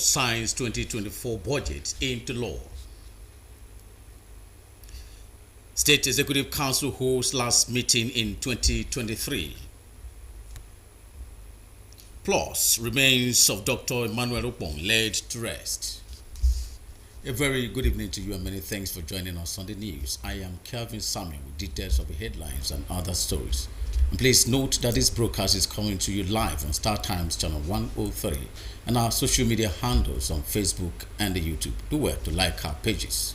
signs 2024 budget into law. State Executive Council holds last meeting in 2023. Plus, remains of Dr. Emmanuel Okpong laid to rest. A very good evening to you and many thanks for joining us on the news. I am Kelvin Samuel with details of the headlines and other stories. And please note that this broadcast is coming to you live on Star Times channel 103 and our social media handles on Facebook and the YouTube. Do well to like our pages.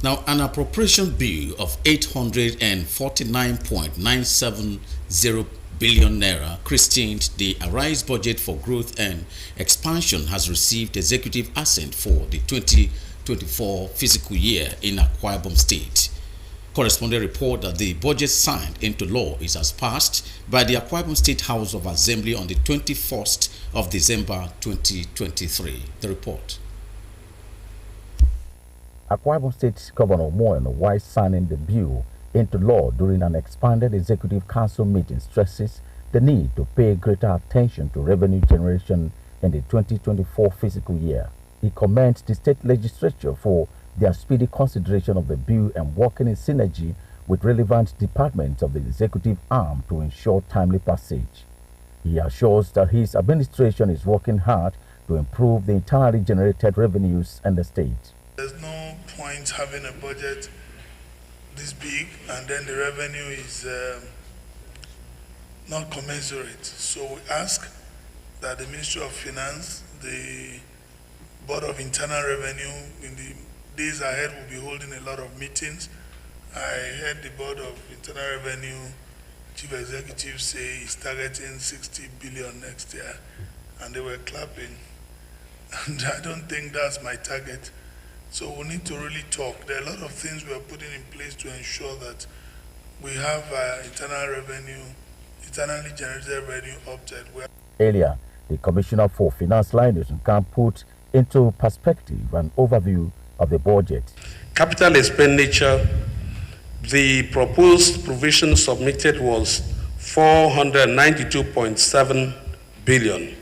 Now, an appropriation bill of 849.970 billion naira, christened the Arise Budget for Growth and Expansion, has received executive assent for the 2024 fiscal year in Akwa Ibom State. Correspondent report that the budget signed into law is as passed by the Akwa Ibom State House of Assembly on the 21st of December 2023. The report. Akwa Ibom State Governor Moen, while signing the bill into law during an expanded Executive Council meeting, stresses the need to pay greater attention to revenue generation in the 2024 fiscal year. He commends the state legislature for their speedy consideration of the bill and working in synergy with relevant departments of the executive arm to ensure timely passage. He assures that his administration is working hard to improve the internally generated revenues in the state. There's no point having a budget this big and then the revenue is not commensurate. So we ask that the Ministry of Finance, the Board of Internal Revenue, in the days ahead will be holding a lot of meetings. I heard the Board of Internal Revenue Chief Executive say he's targeting 60 billion next year, and they were clapping. And I don't think that's my target. So we need to really talk. There are a lot of things we are putting in place to ensure that we have internally generated revenue update. Earlier, the Commissioner for Finance, Linus Nkan, put into perspective an overview of the budget. Capital expenditure, the proposed provision submitted was 492.7 billion.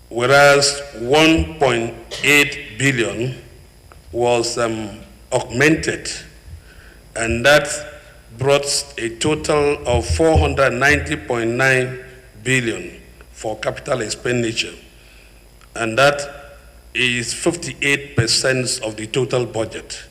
Whereas 1.8 billion was augmented, and that brought a total of 490.9 billion for capital expenditure, and that is 58% of the total budget.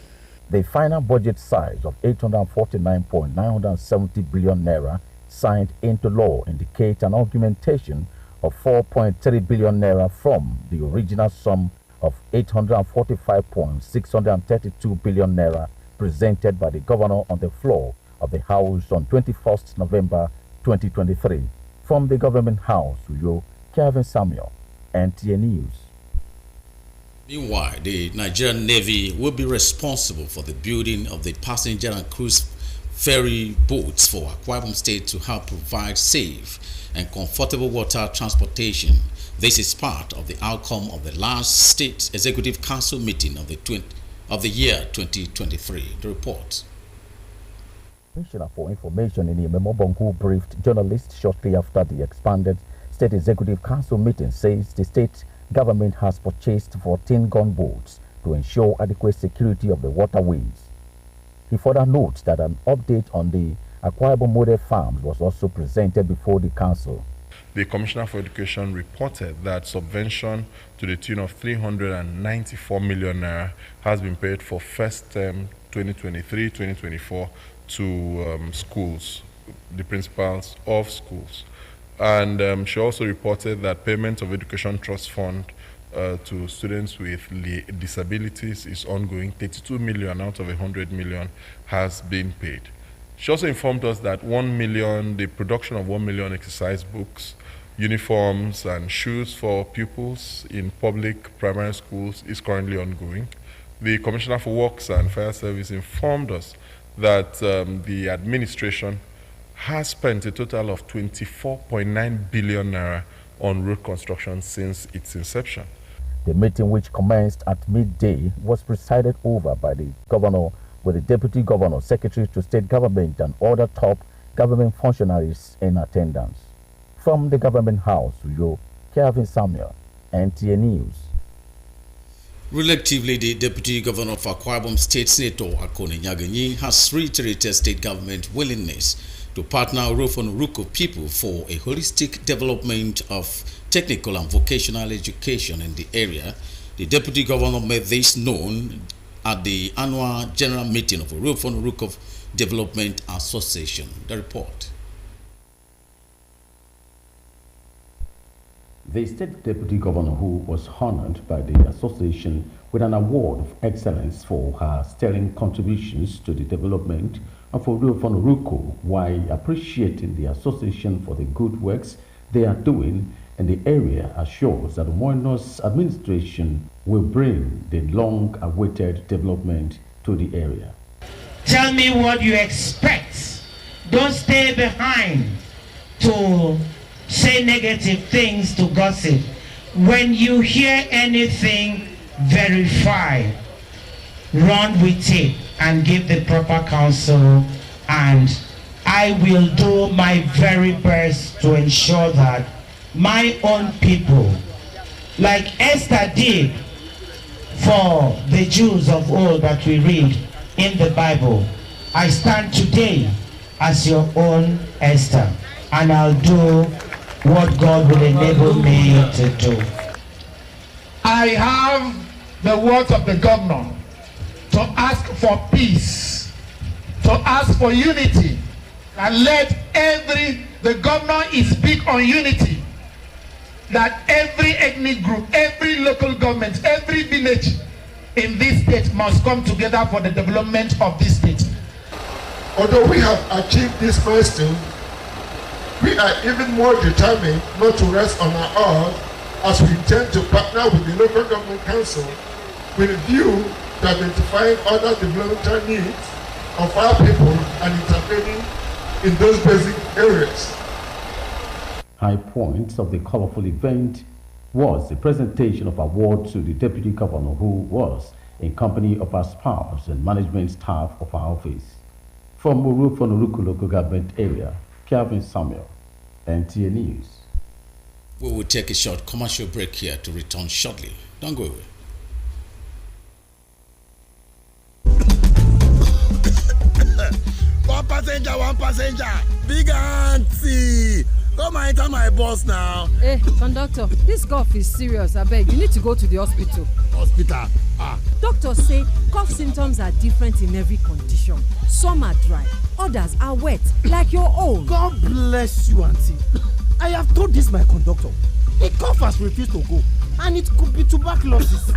The final budget size of 849.970 billion naira signed into law indicates an augmentation of 4.3 billion naira from the original sum of 845.632 billion naira presented by the governor on the floor of the House on 21st November 2023. From the Government House, Uyo, Kelvin Samuel, NTA News. Meanwhile, the Nigerian Navy will be responsible for the building of the passenger and cruise ferry boats for Akwa Ibom State to help provide safe and comfortable water transportation. This is part of the outcome of the last State Executive Council meeting of the year 2023. The report. Commissioner for Information in Imemo Bongo briefed journalists shortly after the expanded State Executive Council meeting says the state government has purchased 14 gunboats to ensure adequate security of the waterways. He further notes that an update on the Akwa Ibom model farms was also presented before the council. The Commissioner for Education reported that subvention to the tune of 394 million naira has been paid for first term 2023-2024 to schools, the principals of schools. And she also reported that payment of Education Trust Fund to students with disabilities is ongoing. 32 million out of 100 million has been paid. She also informed us that the production of 1 million exercise books, uniforms and shoes for pupils in public primary schools is currently ongoing. The Commissioner for Works and Fire Service informed us that the administration has spent a total of 24.9 billion naira on road construction since its inception. The meeting, which commenced at midday, was presided over by the governor, with the deputy governor, secretary to state government, and other top government functionaries in attendance. From the Government House, Uyo, Kelvin Samuel, NTA News. Relatively, the Deputy Governor of Akwa Ibom State, Senator Akoni Nyaganyi, has reiterated state government willingness to partner with Onuruko people for a holistic development of technical and vocational education in the area. The Deputy Governor made this known at the annual general meeting of Onuruko Development Association. The report. The state deputy governor, who was honored by the association with an award of excellence for her sterling contributions to the development of Onuruko, while appreciating the association for the good works they are doing in the area, assures that the Moinos administration will bring the long-awaited development to the area. Tell me what you expect. Don't stay behind to say negative things, to gossip. When you hear anything, verify, run with it, and give the proper counsel. And I will do my very best to ensure that my own people, like Esther did for the Jews of old that we read in the Bible, I stand today as your own Esther, and I'll do what God will enable me to do. I have the words of the governor to ask for peace, to ask for unity, and the governor is big on unity, that every ethnic group, every local government, every village in this state must come together for the development of this state. Although we have achieved this milestone, we are even more determined not to rest on our oars as we intend to partner with the local government council with a view to identifying other developmental needs of our people and intervening in those basic areas. High points of the colorful event was the presentation of award to the Deputy Governor, who was in company of our spouse and management staff of our office. From Onuruko local government area, Kelvin Samuel, NTA News. We will take a short commercial break here to return shortly. Don't go away. One passenger, big auntie. Come and enter my bus now. Hey, conductor, this cough is serious. I beg, you need to go to the hospital. Hospital? Doctors say cough symptoms are different in every condition. Some are dry, others are wet, like your own. God bless you, auntie. I have told this my conductor. The cough has refused to go, and it could be tuberculosis.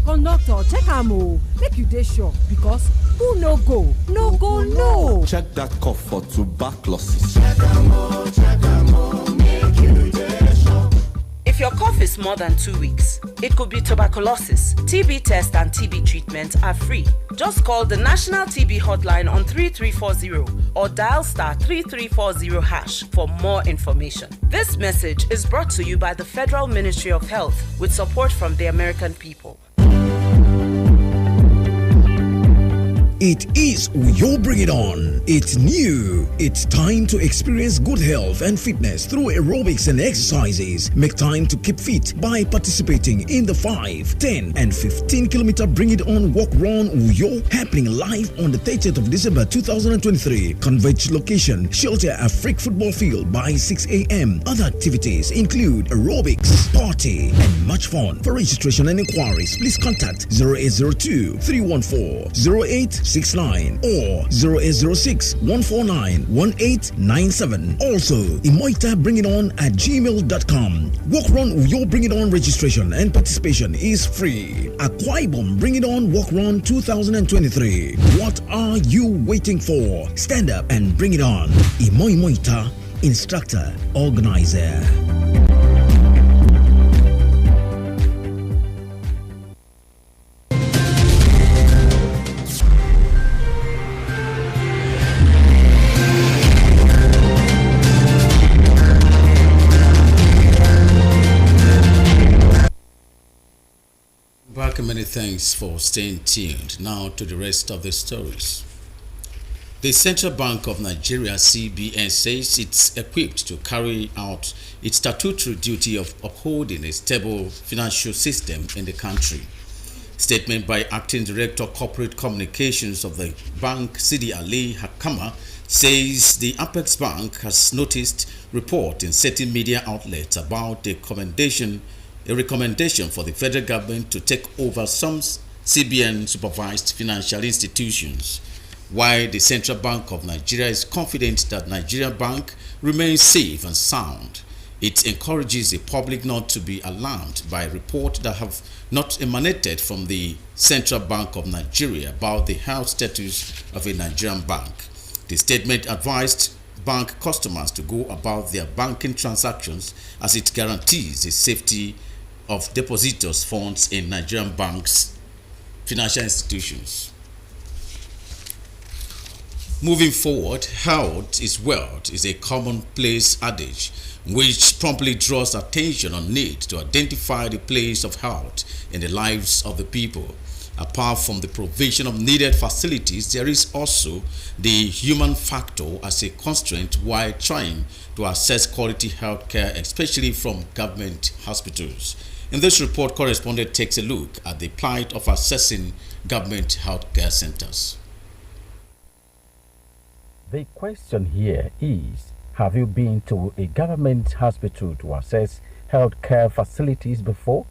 Conductor, check am o. Make you dey sure, because who no go, no go, no. Check that cough for tuberculosis. If your cough is more than 2 weeks, it could be tuberculosis. TB test and TB treatment are free. Just call the National TB Hotline on 3340 or dial *3340# for more information. This message is brought to you by the Federal Ministry of Health with support from the American people. It is Uyo Bring It On. It's new. It's time to experience good health and fitness through aerobics and exercises. Make time to keep fit by participating in the 5, 10 and 15 kilometer Bring It On Walk Run Uyo, happening live on the 30th of December 2023. Converge location, Shelter Afrique Football Field by 6 a.m. Other activities include aerobics, party and much fun. For registration and inquiries, please contact 0802 314 0869 or 0806 149 1897. Also, imoita@gmail.com. Walk Run Uyo Bring It On registration and participation is free. Akwa Ibom Bring It On Walk Run 2023. What are you waiting for? Stand up and bring it on. Imoita, instructor, organizer. Many thanks for staying tuned. Now to the rest of the stories. The Central Bank of Nigeria, CBN, says it's equipped to carry out its statutory duty of upholding a stable financial system in the country. Statement by Acting Director Corporate Communications of the bank, Sidi Ali Hakama, says the Apex Bank has noticed report in certain media outlets about a recommendation for the federal government to take over some CBN-supervised financial institutions. While the Central Bank of Nigeria is confident that Nigerian Bank remains safe and sound, it encourages the public not to be alarmed by reports that have not emanated from the Central Bank of Nigeria about the health status of a Nigerian bank. The statement advised bank customers to go about their banking transactions as it guarantees the safety of depositors' funds in Nigerian banks, financial institutions. Moving forward, health is wealth is a commonplace adage which promptly draws attention on need to identify the place of health in the lives of the people. Apart from the provision of needed facilities, there is also the human factor as a constraint while trying to access quality health care, especially from government hospitals. In this report, correspondent takes a look at the plight of accessing government health care centers. The question here is, have you been to a government hospital to access health care facilities before?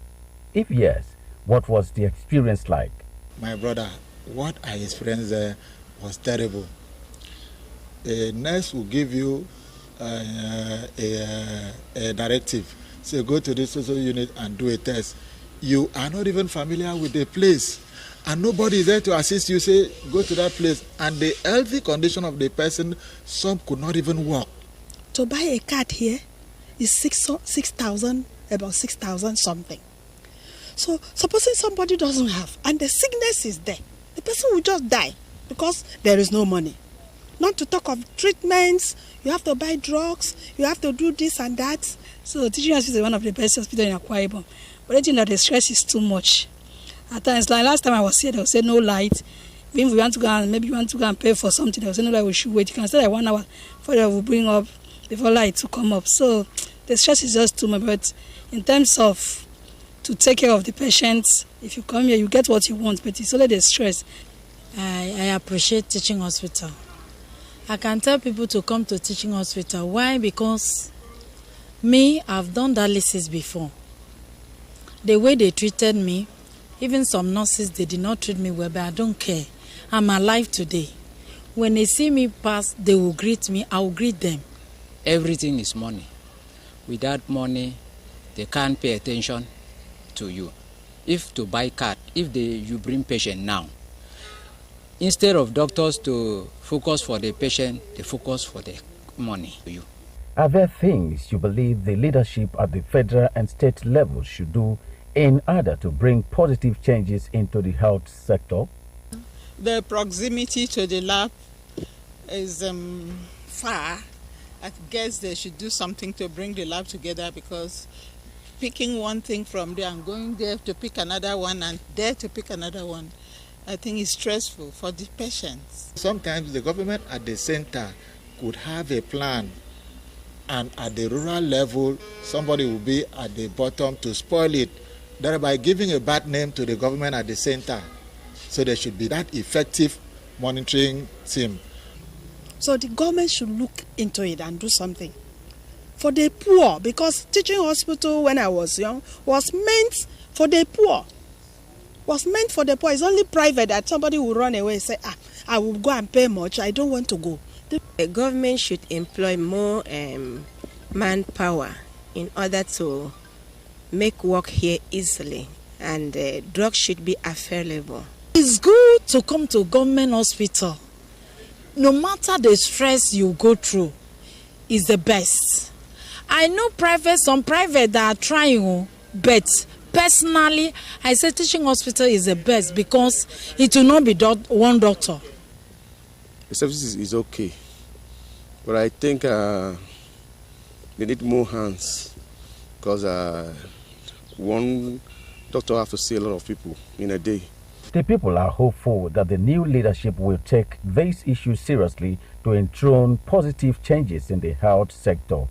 If yes, what was the experience like? My brother, what I experienced there was terrible. A nurse will give you a directive. Say, go to this social unit and do a test. You are not even familiar with the place, and nobody is there to assist you. Say, go to that place. And the healthy condition of the person, some could not even walk. To buy a card here is 6,000, about 6,000 something. So supposing somebody doesn't have, and the sickness is there, the person will just die because there is no money. Not to talk of treatments, you have to buy drugs, you have to do this and that. So teaching hospital is one of the best hospitals in Akwa Ibom. But I think that the stress is too much. At times, like last time I was here, they would say no light. Even if we want to go and maybe you want to go and pay for something, they would say no light, we should wait. You can stay like 1 hour before they will bring up, before light to come up. So the stress is just too much. But in terms of to take care of the patients, if you come here, you get what you want, but it's only the stress. I appreciate teaching hospital. I can tell people to come to teaching hospital. Why? Because me, I've done dialysis before. The way they treated me, even some nurses, they did not treat me well, but I don't care. I'm alive today. When they see me pass, they will greet me, I will greet them. Everything is money. Without money, they can't pay attention to you. If to buy card, if you bring patient now, instead of doctors to focus for the patient, they focus for the money to you. Are there things you believe the leadership at the federal and state level should do in order to bring positive changes into the health sector? The proximity to the lab is far. I guess they should do something to bring the lab together, because picking one thing from there and going there to pick another one and there to pick another one, I think it's stressful for the patients. Sometimes the government at the center could have a plan, and at the rural level, somebody will be at the bottom to spoil it, thereby giving a bad name to the government at the center. So there should be that effective monitoring team. So the government should look into it and do something for the poor, because teaching hospital when I was young was meant for the poor. Was meant for the poor. It's only private that somebody will run away and say, I will go and pay much, I don't want to go. The government should employ more manpower in order to make work here easily, and drugs should be available. It's good to come to government hospital. No matter the stress you go through, is the best. I know some private that are trying, but personally, I say teaching hospital is the best, because it will not be one doctor. The service is okay, but I think they need more hands, because one doctor has to see a lot of people in a day. The people are hopeful that the new leadership will take these issues seriously to enthrone positive changes in the health sector.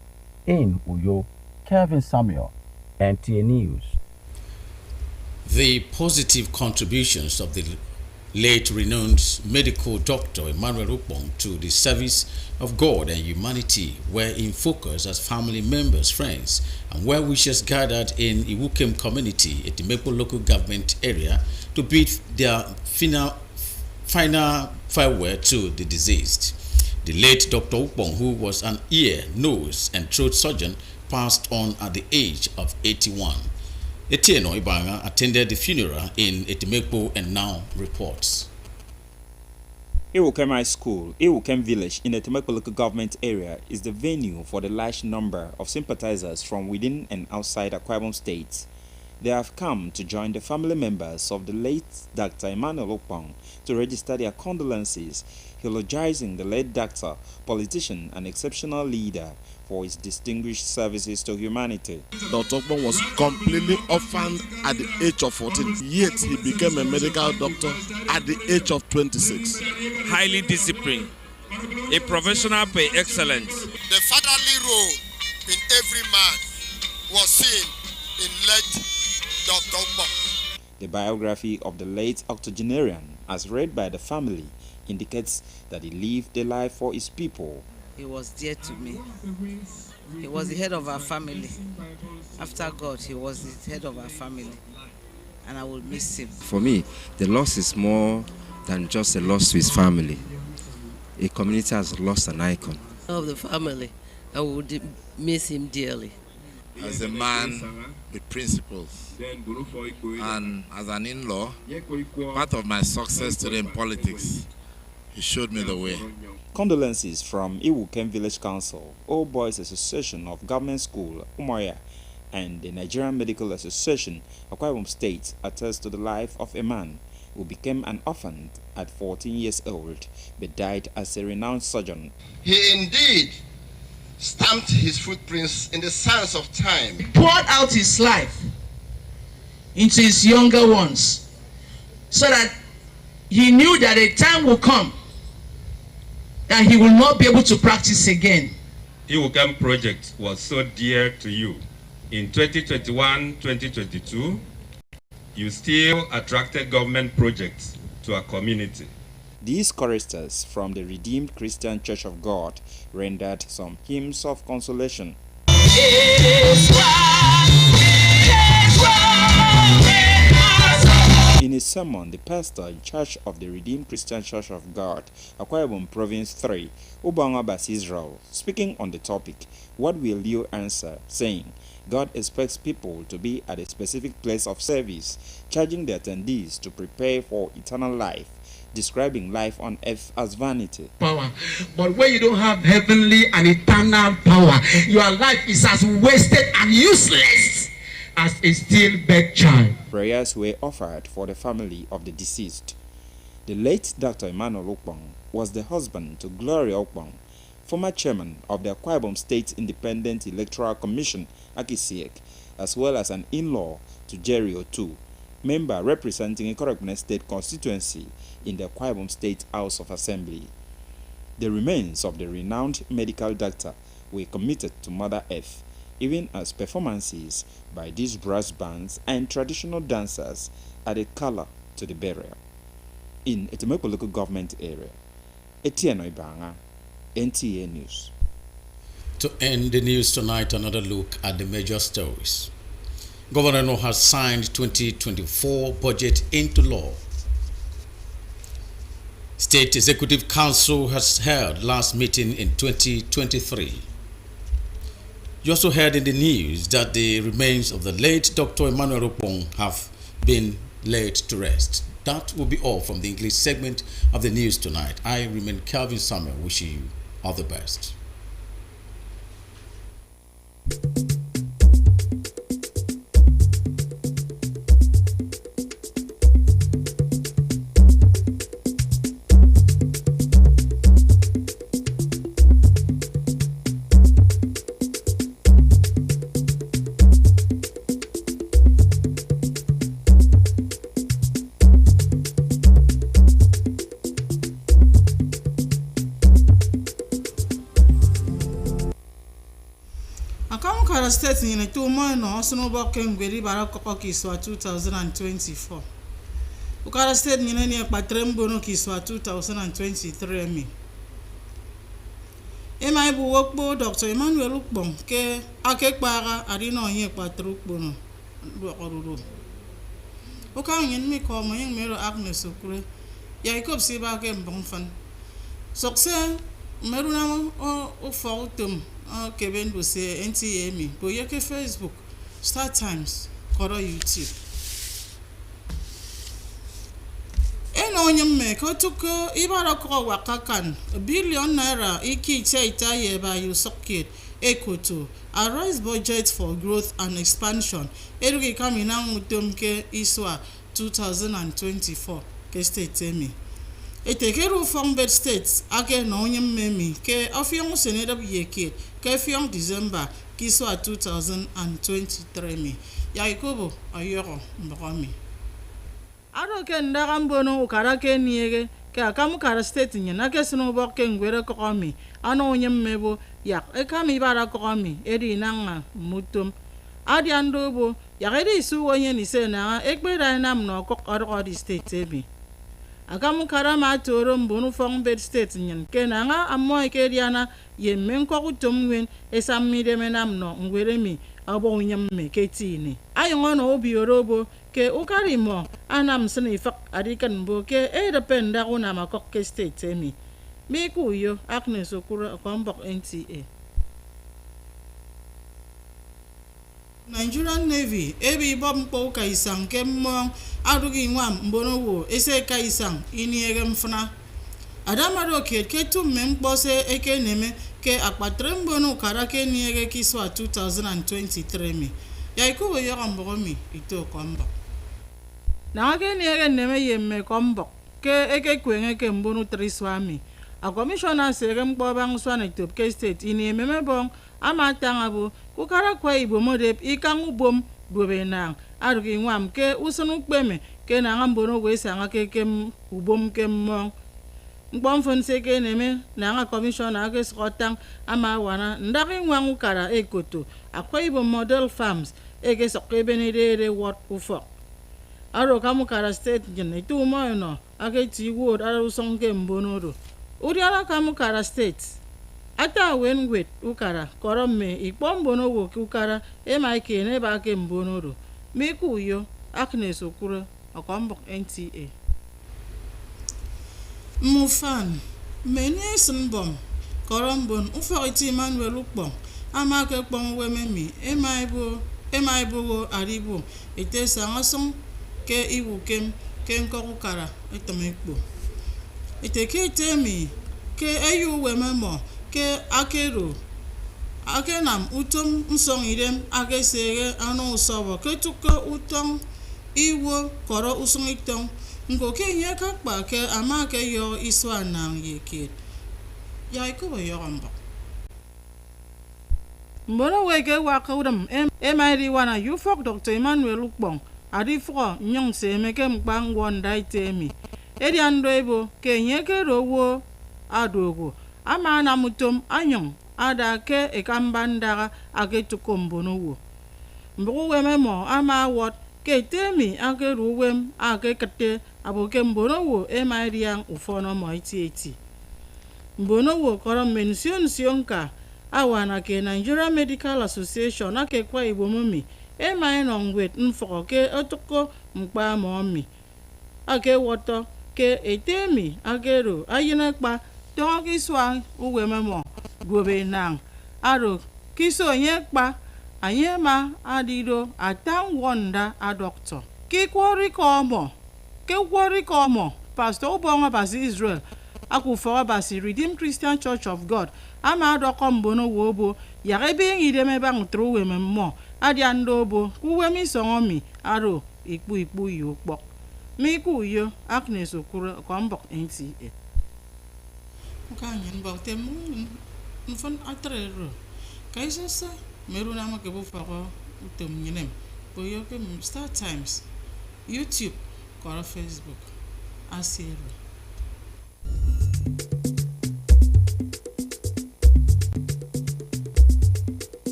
In Uyo, Kevin Samuel, NTA News. The positive contributions of the late renowned medical doctor Emmanuel Okpong to the service of God and humanity were in focus as family members, friends, and well-wishers gathered in Iwukem community at the Maple local government area to bid their final farewell to the deceased. The late Dr. Okpong, who was an ear, nose, and throat surgeon, passed on at the age of 81. Etieno Ibanga attended the funeral in Etimekpo and now reports. Iwukem High School, Iwukem Village in the Etimekpo local government area is the venue for the large number of sympathizers from within and outside Akwa Ibom State. They have come to join the family members of the late Dr. Emmanuel Okpong to register their condolences, eulogizing the late doctor, politician and exceptional leader for his distinguished services to humanity. Dr. Okpong was completely orphaned at the age of 14, yet he became a medical doctor at the age of 26. Highly disciplined, a professional by excellence. The fatherly role in every man was seen in late Dr. Okpong. The biography of the late octogenarian, as read by the family, indicates that he lived a life for his people. He was dear to me. He was the head of our family. After God, he was the head of our family. And I will miss him. For me, the loss is more than just a loss to his family. A community has lost an icon. Of the family, I would miss him dearly. As a man with principles and as an in-law, part of my success today in politics, he showed me the way. Condolences from Iwukem Village Council, Old Boys Association of Government School, Umuahia, and the Nigerian Medical Association, Akwa Ibom State, attest to the life of a man who became an orphan at 14 years old, but died as a renowned surgeon. He indeed stamped his footprints in the sands of time. He poured out his life into his younger ones so that he knew that a time will come that he will not be able to practice again. Iwukem project was so dear to you. In 2021-2022, you still attracted government projects to our community. These choristers from the Redeemed Christian Church of God rendered some hymns of consolation. In his sermon, the pastor in charge of the Redeemed Christian Church of God, Akwa Ibom Province 3, Ubanga Bas Israel, speaking on the topic, "What will you answer?" saying, God expects people to be at a specific place of service, charging the attendees to prepare for eternal life, describing life on earth as vanity. Power. But when you don't have heavenly and eternal power, your life is as wasted and useless as a stillbirth child. Prayers were offered for the family of the deceased. The late Dr. Emmanuel Okpong was the husband to Gloria Okpong, former chairman of the Akwa Ibom State Independent Electoral Commission, Akisiek, as well as an in-law to Jerry Otu, member representing Ikorekone State constituency in the Akwa Ibom State House of Assembly. The remains of the renowned medical doctor were committed to Mother Earth, even as performances by these brass bands and traditional dancers added color to the burial. In Etimekpo local government area, Etieno Ibanga, NTA News. To end the news tonight, another look at the major stories. Governor No has signed 2024 budget into law. State Executive Council has held last meeting in 2023. You also heard in the news that the remains of the late Dr. Emmanuel Okpong have been laid to rest. That will be all from the English segment of the news tonight. I remain Calvin Samuel, wishing you all the best. Kara State nyine tu mo no osunu boke ngweri bara koko kiswa 2024. Ukara State nyine ni patrembo no kiswa 2023 mi. Ema ibu wokbo Dr. Emmanuel Ukpong ke akekpara arino onye patru ukpono do. Uka nyen mi ko mo yen mero Agnes Okure. Ya ikop si ba ke mbon fan. Sokse meru na o fautum Kevin will say NTA me, but you can Facebook, Star Times, Koro YouTube. Eno me kotuko ibarako wakakan $1 billion iki chaita yeba you socket ekoto a rise budget for growth and expansion. Eruki kamina mutumke iswa 2024 ke state me. Etekeru from bed states ake na onye mmemi ke ofiong seneda yeke ke fiong December kiswa 2023 mi Yakobo ayoro mbomi aro ke ndara mbono ukara ke niege ke akamu kara state nyana ke sino boke ngwere ko mi ano onye mmebo ya ekami bara ko mi eri nanga mutum adi andobo ya edi su onye ni se na ekpera na mno ko aro di state ebi Akamu karama toro mbonu fong bed state nyen kena nga amoy ke diana ye men ko kutumwen esamide menamno ngwere mi abo nyam me ketini ayongono obi orobo ke ukarimo anam sini fak adikan bo ke dependa una makok ke state mi kuyo Agnes Okura kombok NTA Nigerian Navy ebi bom po kaisang kemmong adugi nwam mbono wo ese kaisang iniere mfna adamaro ketu membose eke neme ke akpatre mbono karake niere kiswa 2023 mi yaiko we yorambo mi ito kombo na ake niere neme yemme kombo ke eke kwenge ke mbono triswami a commissioner sere mpo bang swana top ke state ini meme bon amatanga bo kukara kwa ibo modep ikangu bom dobenang arugi nwam ke usunu kpeme ke na ngambono we sanga ke kem ubom kemmong mgbomfon se ke neme na nga commissioner ake skotang ama wana ndaki nwangu kara ekoto akwa ibo model farms eke sokebenede what ufo aro kamu kara state jene tu mo no ake ti word aro sonke mbono do uriala kamu kara state ata wen wet ukara korome ikpombono wo ukara emaike ne ba ke mbono ro mikuyo Agnes Okura akombok NTA Mufan meni sunbom korombon uforiti Emmanuel Ukpong amake kpong wememi emaibo aribo etesa ngason ke iwukem ke nkokukara etomekpo eteke temi ke eyu wememo ke akero akenam utom nsong irem agesere anu usobo ke tuko utom iwo koro usong itong ngo ke nye kakpa ke ama ke yo iswa nang yeke Yakobo yoramba mbono weke wakudam emairi wana yufok Dr. Emmanuel Ukpong adifro nyong se meke mkpangwo ndai temi edi ando ebo ke nye ke rowo adogo ama na mutom anyong ada ke ekambandara age tukombono wo mbuwe memo ama wot ke temi age ruwem age kate aboke mbono wo emariang ufono moitieti mbono wo koro mention sionka awana ke Nigeria Medical Association ake kwa ibomumi emaino ngwet mfoko ke otoko mkpa momi age woto ke etemi agero ayina kpa Tongo kiswa uwe memo gobe nang aro kiso nyekpa anyema adido atang wonda a doctor ke kwori komo pastor obonga basi Israel akufo basi Redeemed Christian Church of God ama adoko mbono wobo yarebe ngideme bang trowe memmo adi andobo kuwe mi songomi aro ikpu yokpo mikuyo Agnes Okura kombok NTA Kanyen ba temu mfon atrero kaisa meru na make bo fako utem nyinem bo yo ke Star Times YouTube ko Facebook asero